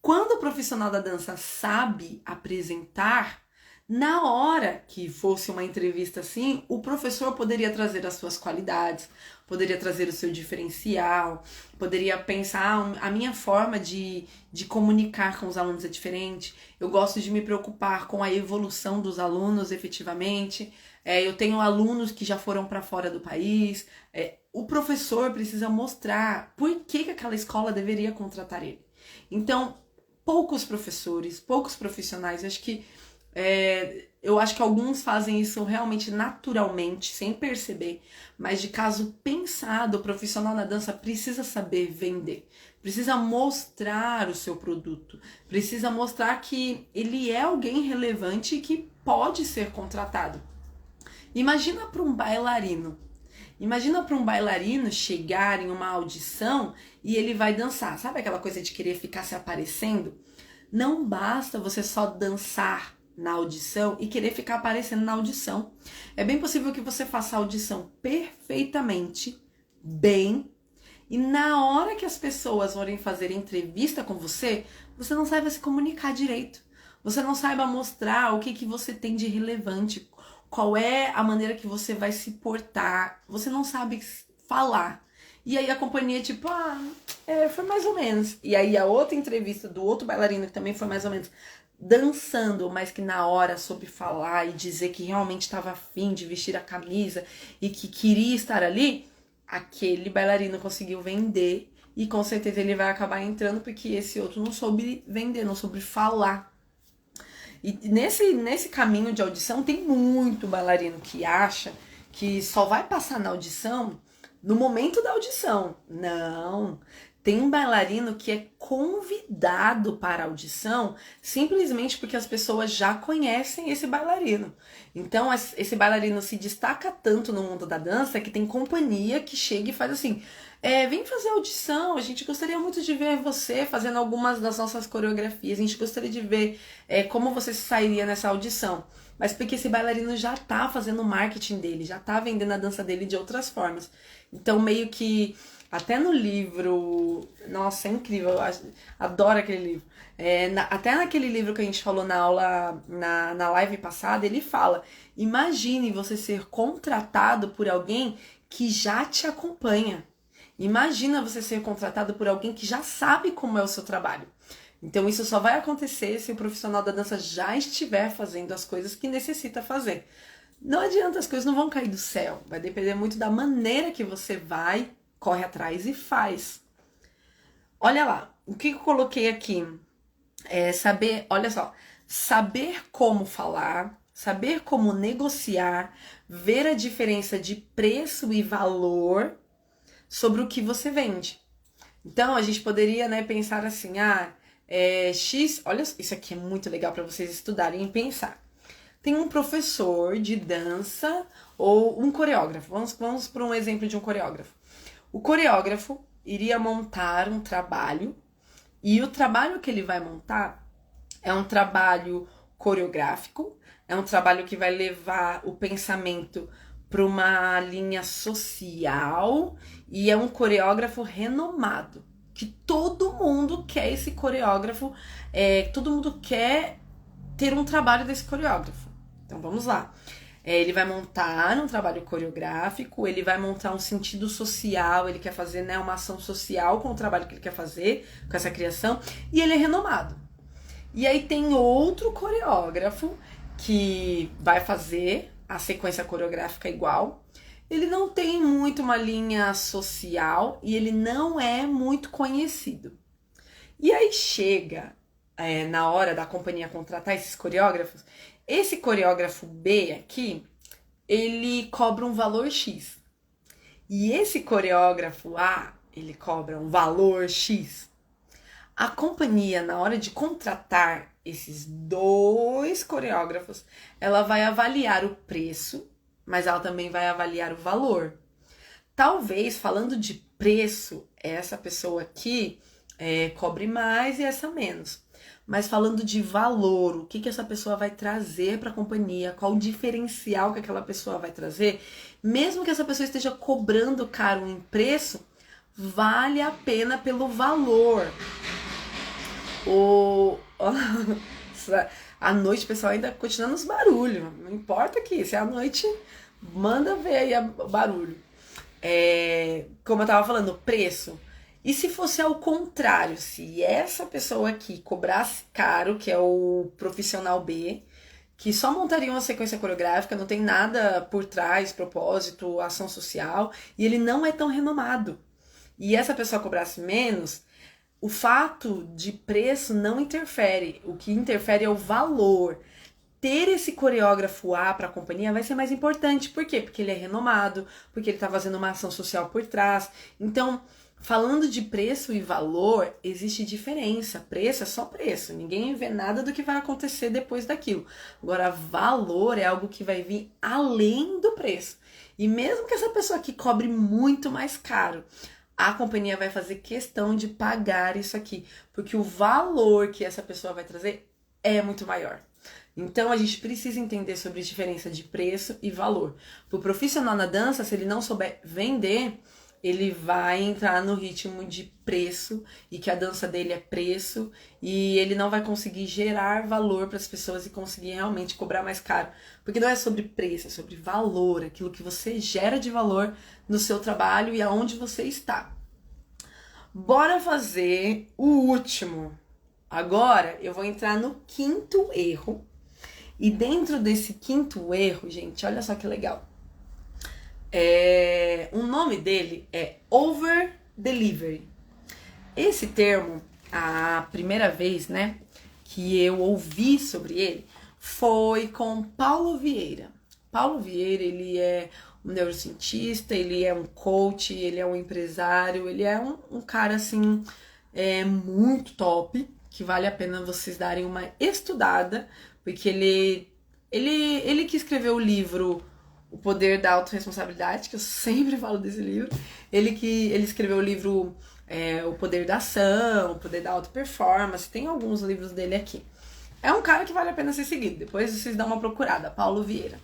Quando o profissional da dança sabe apresentar, na hora que fosse uma entrevista assim, o professor poderia trazer as suas qualidades, poderia trazer o seu diferencial, poderia pensar, a minha forma de comunicar com os alunos é diferente, eu gosto de me preocupar com a evolução dos alunos efetivamente, eu tenho alunos que já foram para fora do país, o professor precisa mostrar por que aquela escola deveria contratar ele. Então, poucos professores, poucos profissionais, eu acho que alguns fazem isso realmente naturalmente, sem perceber, mas de caso pensado, o profissional na dança precisa saber vender, precisa mostrar o seu produto, precisa mostrar que ele é alguém relevante e que pode ser contratado. Imagina para um bailarino. Imagina para um bailarino chegar em uma audição e ele vai dançar. Sabe aquela coisa de querer ficar se aparecendo? Não basta você só dançar na audição e querer ficar aparecendo na audição. É bem possível que você faça a audição perfeitamente, bem, e na hora que as pessoas forem fazer entrevista com você, você não saiba se comunicar direito. Você não saiba mostrar o que você tem de relevante, qual é a maneira que você vai se portar. Você não sabe falar. E aí a companhia tipo, foi mais ou menos. E aí a outra entrevista do outro bailarino que também foi mais ou menos dançando, mas que na hora soube falar e dizer que realmente estava afim de vestir a camisa e que queria estar ali, aquele bailarino conseguiu vender e com certeza ele vai acabar entrando porque esse outro não soube vender, não soube falar. E nesse caminho de audição tem muito bailarino que acha que só vai passar na audição no momento da audição. Não, tem um bailarino que é convidado para a audição simplesmente porque as pessoas já conhecem esse bailarino. Então esse bailarino se destaca tanto no mundo da dança que tem companhia que chega e faz assim, vem fazer audição, a gente gostaria muito de ver você fazendo algumas das nossas coreografias, a gente gostaria de ver como você se sairia nessa audição. Mas porque esse bailarino já tá fazendo o marketing dele, já tá vendendo a dança dele de outras formas. Então meio que, até no livro, nossa, é incrível, eu adoro aquele livro. Até naquele livro que a gente falou na aula, na live passada, ele fala, imagine você ser contratado por alguém que já te acompanha. Imagina você ser contratado por alguém que já sabe como é o seu trabalho. Então isso só vai acontecer se o profissional da dança já estiver fazendo as coisas que necessita fazer. Não adianta, as coisas não vão cair do céu. Vai depender muito da maneira que você vai, corre atrás e faz. Olha lá, o que eu coloquei aqui? Olha só, saber como falar, saber como negociar, ver a diferença de preço e valor sobre o que você vende. Então a gente poderia, pensar assim, X, olha, isso aqui é muito legal para vocês estudarem e pensar. Tem um professor de dança ou um coreógrafo. Vamos para um exemplo de um coreógrafo. O coreógrafo iria montar um trabalho e o trabalho que ele vai montar é um trabalho coreográfico, é um trabalho que vai levar o pensamento para uma linha social e é um coreógrafo renomado, que todo mundo quer esse coreógrafo, todo mundo quer ter um trabalho desse coreógrafo. Então vamos lá. Ele vai montar um trabalho coreográfico, ele vai montar um sentido social, ele quer fazer uma ação social com o trabalho que ele quer fazer, com essa criação, e ele é renomado. E aí tem outro coreógrafo que vai fazer a sequência coreográfica igual. Ele não tem muito uma linha social e ele não é muito conhecido. E aí chega na hora da companhia contratar esses coreógrafos, esse coreógrafo B aqui, ele cobra um valor X. E esse coreógrafo A, ele cobra um valor X. A companhia, na hora de contratar esses dois coreógrafos, ela vai avaliar o preço, mas ela também vai avaliar o valor. Talvez, falando de preço, essa pessoa aqui cobre mais e essa menos. Mas falando de valor, o que essa pessoa vai trazer para a companhia, qual o diferencial que aquela pessoa vai trazer, mesmo que essa pessoa esteja cobrando caro em preço, vale a pena pelo valor. O... À noite o pessoal ainda continua nos barulhos. Não importa que se é à noite, manda ver aí o barulho. Como eu tava falando, preço. E se fosse ao contrário, se essa pessoa aqui cobrasse caro, que é o profissional B, que só montaria uma sequência coreográfica, não tem nada por trás, propósito, ação social, e ele não é tão renomado. E essa pessoa cobrasse menos, o fato de preço não interfere. O que interfere é o valor. Ter esse coreógrafo A para a companhia vai ser mais importante. Por quê? Porque ele é renomado, porque ele está fazendo uma ação social por trás. Então, falando de preço e valor, existe diferença. Preço é só preço. Ninguém vê nada do que vai acontecer depois daquilo. Agora, valor é algo que vai vir além do preço. E mesmo que essa pessoa aqui cobre muito mais caro, a companhia vai fazer questão de pagar isso aqui, porque o valor que essa pessoa vai trazer é muito maior. Então a gente precisa entender sobre a diferença de preço e valor. Para o profissional na dança, se ele não souber vender, ele vai entrar no ritmo de preço e que a dança dele é preço e ele não vai conseguir gerar valor para as pessoas e conseguir realmente cobrar mais caro. Porque não é sobre preço, é sobre valor, aquilo que você gera de valor no seu trabalho e aonde você está. Bora fazer o último. Agora eu vou entrar no quinto erro. E dentro desse quinto erro, gente, olha só que legal. O nome dele é over delivery. Esse termo, a primeira vez, né, que eu ouvi sobre ele foi com Paulo Vieira. Paulo Vieira, ele é um neurocientista, ele é um coach, ele é um empresário, ele é um cara assim muito top, que vale a pena vocês darem uma estudada, porque ele que escreveu o livro O Poder da Autorresponsabilidade, que eu sempre falo desse livro. Ele escreveu o livro O Poder da Ação, O Poder da Auto-Performance. Tem alguns livros dele aqui. É um cara que vale a pena ser seguido. Depois vocês dão uma procurada, Paulo Vieira.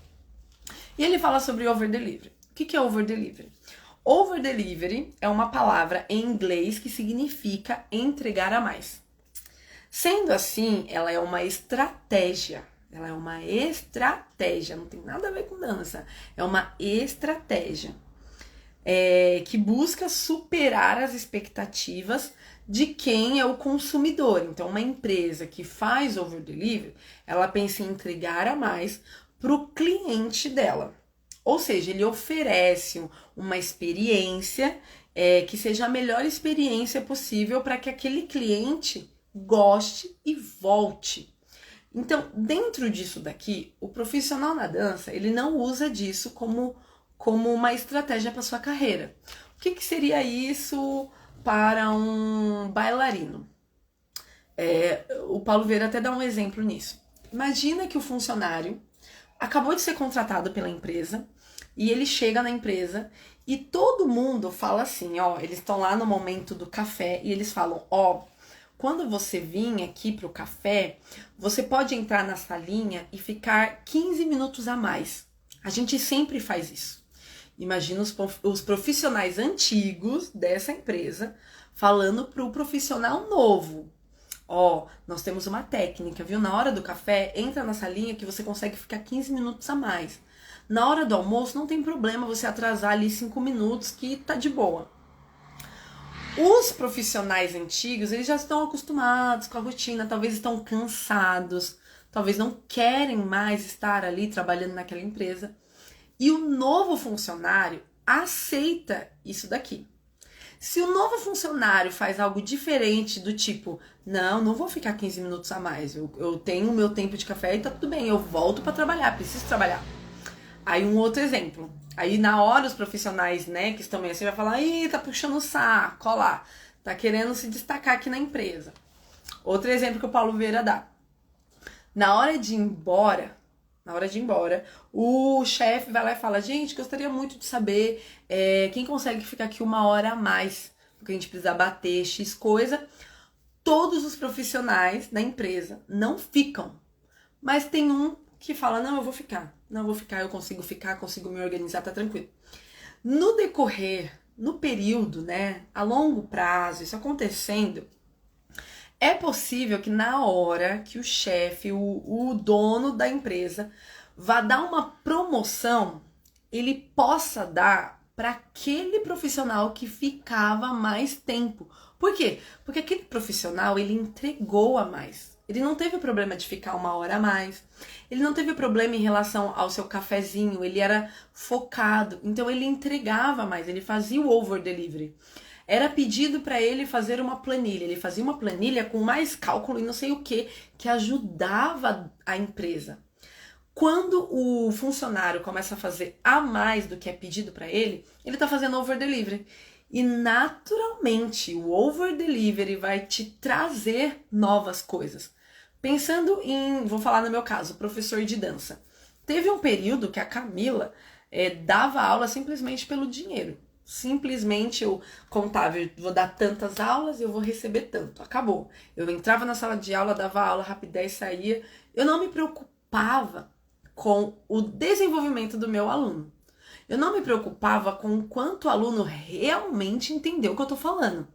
E ele fala sobre over-delivery. O que é over-delivery? Over-delivery é uma palavra em inglês que significa entregar a mais. Sendo assim, ela é uma estratégia. Ela é uma estratégia, não tem nada a ver com dança. É uma estratégia que busca superar as expectativas de quem é o consumidor. Então, uma empresa que faz over-delivery, ela pensa em entregar a mais para o cliente dela. Ou seja, ele oferece uma experiência que seja a melhor experiência possível para que aquele cliente goste e volte. Então, dentro disso daqui, o profissional na dança, ele não usa disso como uma estratégia para sua carreira. O que seria isso para um bailarino? O Paulo Vieira até dá um exemplo nisso. Imagina que o funcionário acabou de ser contratado pela empresa e ele chega na empresa e todo mundo fala assim, eles estão lá no momento do café e eles falam, quando você vir aqui pro café, você pode entrar na salinha e ficar 15 minutos a mais. A gente sempre faz isso. Imagina os profissionais antigos dessa empresa falando pro profissional novo. Nós temos uma técnica, viu? Na hora do café, entra na salinha que você consegue ficar 15 minutos a mais. Na hora do almoço, não tem problema você atrasar ali 5 minutos que tá de boa. Os profissionais antigos, eles já estão acostumados com a rotina, talvez estão cansados, talvez não querem mais estar ali trabalhando naquela empresa. E o novo funcionário aceita isso daqui. Se o novo funcionário faz algo diferente do tipo, não vou ficar 15 minutos a mais, eu tenho o meu tempo de café e tá tudo bem, eu volto para trabalhar, preciso trabalhar. Aí um outro exemplo, aí na hora os profissionais, né, que estão meio assim, vai falar, tá puxando o saco, ó lá, tá querendo se destacar aqui na empresa. Outro exemplo que o Paulo Vieira dá. Na hora de ir embora, o chefe vai lá e fala, gente, gostaria muito de saber quem consegue ficar aqui 1 hora a mais, porque a gente precisa bater X coisa. Todos os profissionais da empresa não ficam, mas tem um que fala, não, eu vou ficar, eu consigo me organizar, tá tranquilo. No decorrer, no período, né, a longo prazo, isso acontecendo, É possível que na hora que o chefe, o dono da empresa, vá dar uma promoção, ele possa dar para aquele profissional que ficava mais tempo. Por quê? Porque aquele profissional, ele entregou a mais. Ele não teve problema de ficar 1 hora a mais. Ele não teve problema em relação ao seu cafezinho. Ele era focado. Então, ele entregava mais. Ele fazia o over delivery. Era pedido para ele fazer uma planilha. Ele fazia uma planilha com mais cálculo e não sei o que ajudava a empresa. Quando o funcionário começa a fazer a mais do que é pedido para ele está fazendo over delivery. E naturalmente o over delivery vai te trazer novas coisas. Pensando em, vou falar no meu caso, professor de dança. Teve um período que a Camila dava aula simplesmente pelo dinheiro. Simplesmente eu contava, eu vou dar tantas aulas, eu vou receber tanto. Acabou. Eu entrava na sala de aula, dava aula, rapidez, saía. Eu não me preocupava com o desenvolvimento do meu aluno. Eu não me preocupava com o quanto o aluno realmente entendeu o que eu tô falando.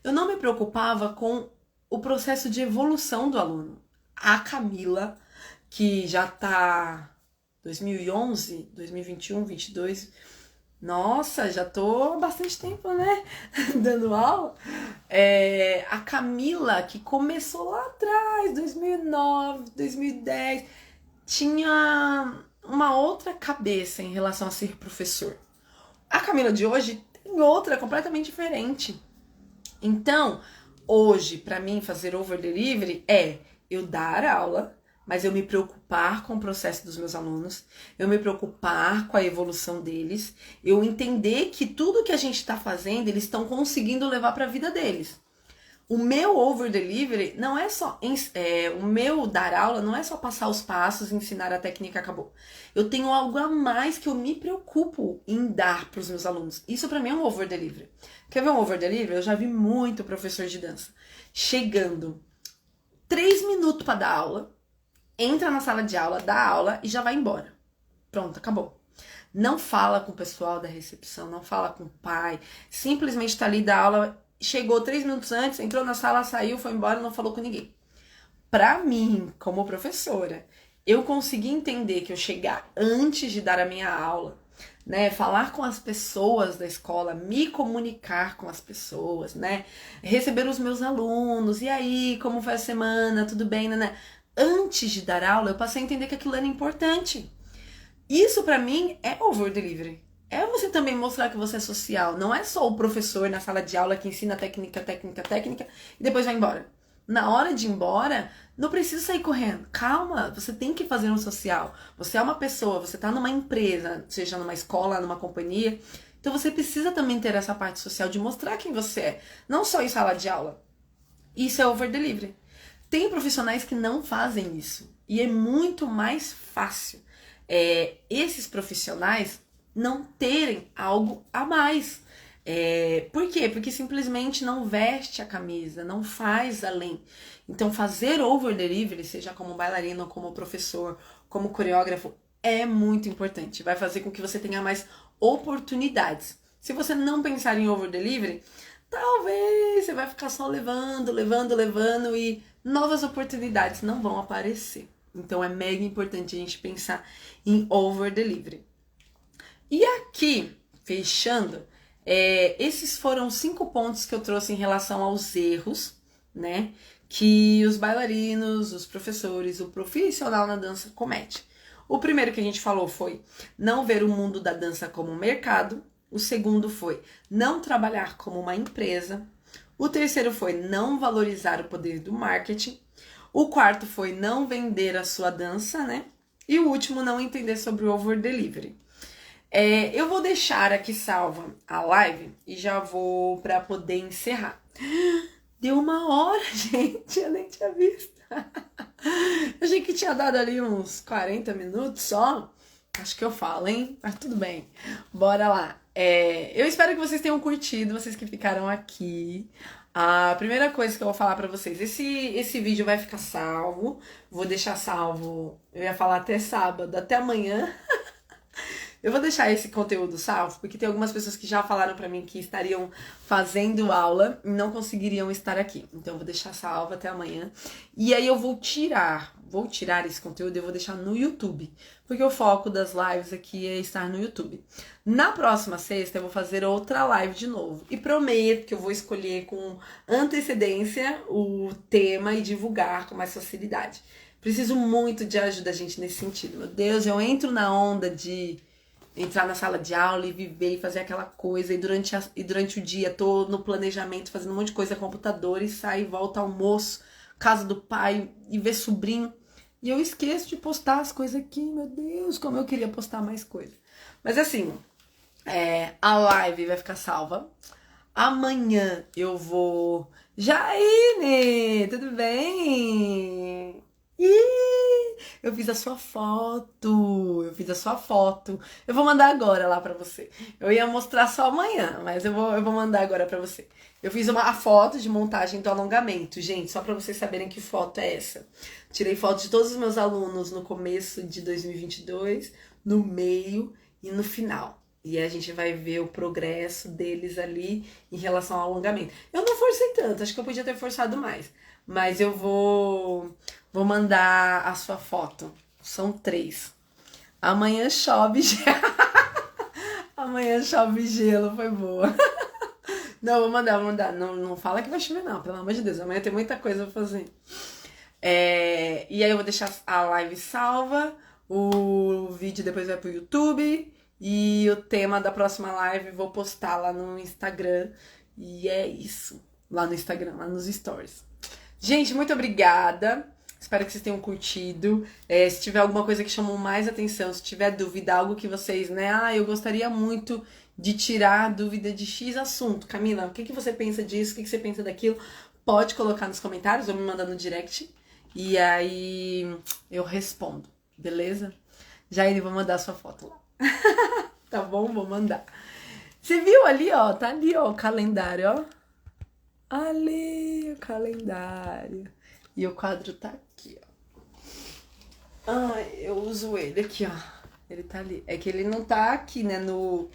Eu não me preocupava com o processo de evolução do aluno. A Camila, que já tá 2011, 2021, 22... Nossa, já tô há bastante tempo, né? Dando aula. A Camila, que começou lá atrás, 2009, 2010, tinha uma outra cabeça em relação a ser professor. A Camila de hoje tem outra completamente diferente. Então, hoje, para mim, fazer over delivery é eu dar aula, mas eu me preocupar com o processo dos meus alunos, eu me preocupar com a evolução deles, eu entender que tudo que a gente está fazendo, eles estão conseguindo levar para a vida deles. O meu over delivery não é só, o meu dar aula não é só passar os passos, ensinar a técnica, acabou. Eu tenho algo a mais que eu me preocupo em dar para os meus alunos. Isso para mim é um over delivery. Quer ver um over delivery? Eu já vi muito professor de dança chegando 3 minutos para dar aula, entra na sala de aula, dá aula e já vai embora. Pronto, acabou. Não fala com o pessoal da recepção, não fala com o pai, simplesmente tá ali, dá aula, chegou 3 minutos antes, entrou na sala, saiu, foi embora, não falou com ninguém. Pra mim, como professora, eu consegui entender que eu chegar antes de dar a minha aula, né, falar com as pessoas da escola, me comunicar com as pessoas, né, receber os meus alunos, e aí, como foi a semana, tudo bem, né? Antes de dar aula, eu passei a entender que aquilo era importante. Isso pra mim é over delivery. É você também mostrar que você é social. Não é só o professor na sala de aula que ensina técnica e depois vai embora. Na hora de ir embora, não precisa sair correndo. Calma, você tem que fazer um social. Você é uma pessoa, você tá numa empresa, seja numa escola, numa companhia. Então você precisa também ter essa parte social de mostrar quem você é. Não só em sala de aula. Isso é over delivery. Tem profissionais que não fazem isso. E é muito mais fácil esses profissionais não terem algo a mais. Por quê? Porque simplesmente não veste a camisa, não faz além. Então fazer over delivery, seja como bailarino, como professor, como coreógrafo, é muito importante. Vai fazer com que você tenha mais oportunidades. Se você não pensar em over delivery, talvez você vai ficar só levando e novas oportunidades não vão aparecer. Então é mega importante a gente pensar em over delivery. E aqui, fechando, esses foram 5 pontos que eu trouxe em relação aos erros, né, que os bailarinos, os professores, o profissional na dança comete. O primeiro que a gente falou foi não ver o mundo da dança como um mercado. O segundo foi não trabalhar como uma empresa. O terceiro foi não valorizar o poder do marketing. O quarto foi não vender a sua dança, né? E o último, não entender sobre o over delivery. Eu vou deixar aqui salva a live e já vou para poder encerrar. Deu 1 hora, gente, eu nem tinha visto. Eu achei que tinha dado ali uns 40 minutos só. Acho que eu falo, hein? Mas tudo bem. Bora lá. Eu espero que vocês tenham curtido, vocês que ficaram aqui. A primeira coisa que eu vou falar pra vocês, esse vídeo vai ficar salvo. Vou deixar salvo, eu ia falar até sábado, até amanhã. Eu vou deixar esse conteúdo salvo, porque tem algumas pessoas que já falaram pra mim que estariam fazendo aula e não conseguiriam estar aqui. Então eu vou deixar salvo até amanhã. E aí eu vou tirar esse conteúdo e eu vou deixar no YouTube, porque o foco das lives aqui é estar no YouTube. Na próxima sexta eu vou fazer outra live de novo. E prometo que eu vou escolher com antecedência o tema e divulgar com mais facilidade. Preciso muito de ajuda, gente, nesse sentido. Meu Deus, eu entro na onda de entrar na sala de aula e viver e fazer aquela coisa. E durante o dia tô no planejamento, fazendo um monte de coisa, computador, e sai e volta almoço, casa do pai e ver sobrinho. E eu esqueço de postar as coisas aqui. Meu Deus, como eu queria postar mais coisa. Mas assim, a live vai ficar salva. Amanhã eu vou... Jaine, tudo bem? Eu fiz a sua foto. Eu vou mandar agora lá pra você. Eu ia mostrar só amanhã, mas eu vou mandar agora pra você. Eu fiz a foto de montagem do alongamento, gente, só pra vocês saberem que foto é essa. Tirei foto de todos os meus alunos no começo de 2022, no meio e no final. E a gente vai ver o progresso deles ali em relação ao alongamento. Eu não forcei tanto, acho que eu podia ter forçado mais. Mas eu vou mandar a sua foto. São 3. Amanhã chove gelo. Amanhã chove gelo, foi boa. Não, vou mandar. Não fala que vai chover, não, pelo amor de Deus. Amanhã tem muita coisa pra fazer. E aí eu vou deixar a live salva. O vídeo depois vai pro YouTube. E o tema da próxima live vou postar lá no Instagram. E é isso. Lá no Instagram, lá nos stories. Gente, muito obrigada. Espero que vocês tenham curtido. Se tiver alguma coisa que chamou mais atenção, se tiver dúvida, algo que vocês, eu gostaria muito de tirar a dúvida de X assunto. Camila, o que você pensa disso? O que você pensa daquilo? Pode colocar nos comentários ou me mandar no direct. E aí eu respondo, beleza? Jaine, vou mandar a sua foto lá. Tá bom? Vou mandar. Você viu ali, ó? Tá ali, ó, o calendário, ó. Ali, o calendário. E o quadro tá aqui, ó. Eu uso ele aqui, ó. Ele tá ali. É que ele não tá aqui, né, não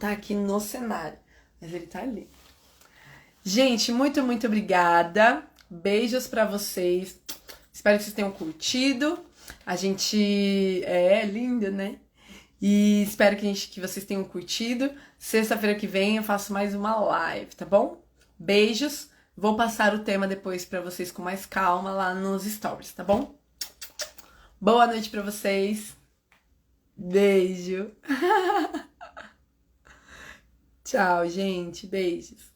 tá aqui no cenário. Mas ele tá ali. Gente, muito, muito obrigada. Beijos pra vocês. Espero que vocês tenham curtido. A gente é lindo, né? E espero que vocês tenham curtido. Sexta-feira que vem eu faço mais uma live, tá bom? Beijos. Vou passar o tema depois pra vocês com mais calma lá nos stories, tá bom? Boa noite pra vocês. Beijo. Tchau, gente. Beijos.